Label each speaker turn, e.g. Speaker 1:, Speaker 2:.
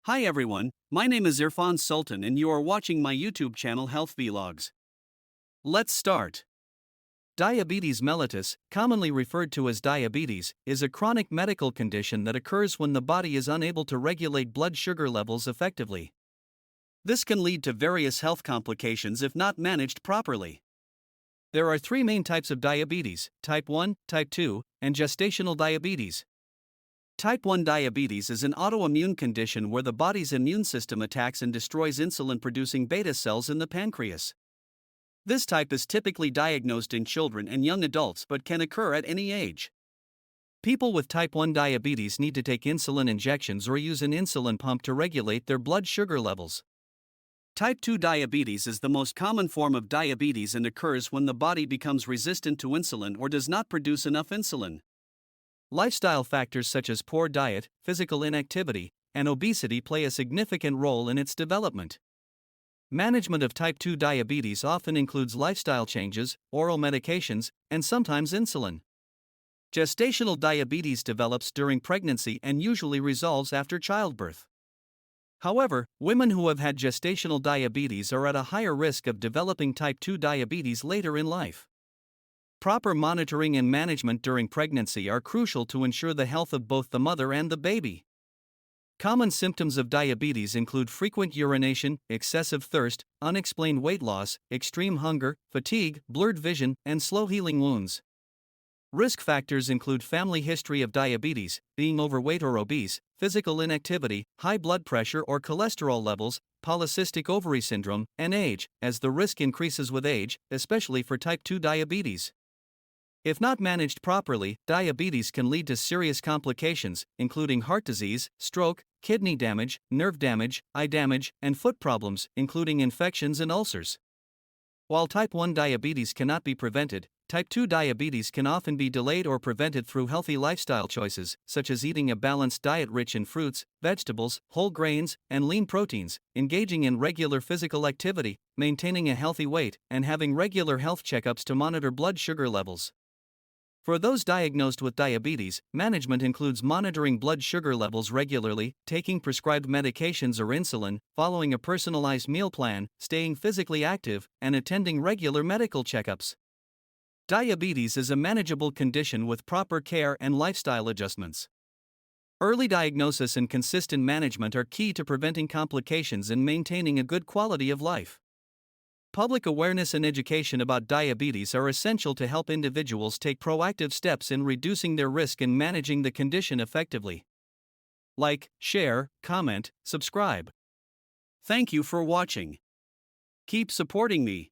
Speaker 1: Hi everyone, my name is Irfan Sultan and you are watching my YouTube channel Health Vlogs. Let's start. Diabetes mellitus, commonly referred to as diabetes, is a chronic medical condition that occurs when the body is unable to regulate blood sugar levels effectively. This can lead to various health complications if not managed properly. There are three main types of diabetes: type 1, type 2, and gestational diabetes. Type 1 diabetes is an autoimmune condition where the body's immune system attacks and destroys insulin-producing beta cells in the pancreas. This type is typically diagnosed in children and young adults but can occur at any age. People with type 1 diabetes need to take insulin injections or use an insulin pump to regulate their blood sugar levels. Type 2 diabetes is the most common form of diabetes and occurs when the body becomes resistant to insulin or does not produce enough insulin. Lifestyle factors such as poor diet, physical inactivity, and obesity play a significant role in its development. Management of type 2 diabetes often includes lifestyle changes, oral medications, and sometimes insulin. Gestational diabetes develops during pregnancy and usually resolves after childbirth. However, women who have had gestational diabetes are at a higher risk of developing type 2 diabetes later in life. Proper monitoring and management during pregnancy are crucial to ensure the health of both the mother and the baby. Common symptoms of diabetes include frequent urination, excessive thirst, unexplained weight loss, extreme hunger, fatigue, blurred vision, and slow-healing wounds. Risk factors include family history of diabetes, being overweight or obese, physical inactivity, high blood pressure or cholesterol levels, polycystic ovary syndrome, and age, as the risk increases with age, especially for type 2 diabetes. If not managed properly, diabetes can lead to serious complications, including heart disease, stroke, kidney damage, nerve damage, eye damage, and foot problems, including infections and ulcers. While type 1 diabetes cannot be prevented, type 2 diabetes can often be delayed or prevented through healthy lifestyle choices, such as eating a balanced diet rich in fruits, vegetables, whole grains, and lean proteins, engaging in regular physical activity, maintaining a healthy weight, and having regular health checkups to monitor blood sugar levels. For those diagnosed with diabetes, management includes monitoring blood sugar levels regularly, taking prescribed medications or insulin, following a personalized meal plan, staying physically active, and attending regular medical checkups. Diabetes is a manageable condition with proper care and lifestyle adjustments. Early diagnosis and consistent management are key to preventing complications and maintaining a good quality of life. Public awareness and education about diabetes are essential to help individuals take proactive steps in reducing their risk and managing the condition effectively. Like, share, comment, subscribe. Thank you for watching. Keep supporting me.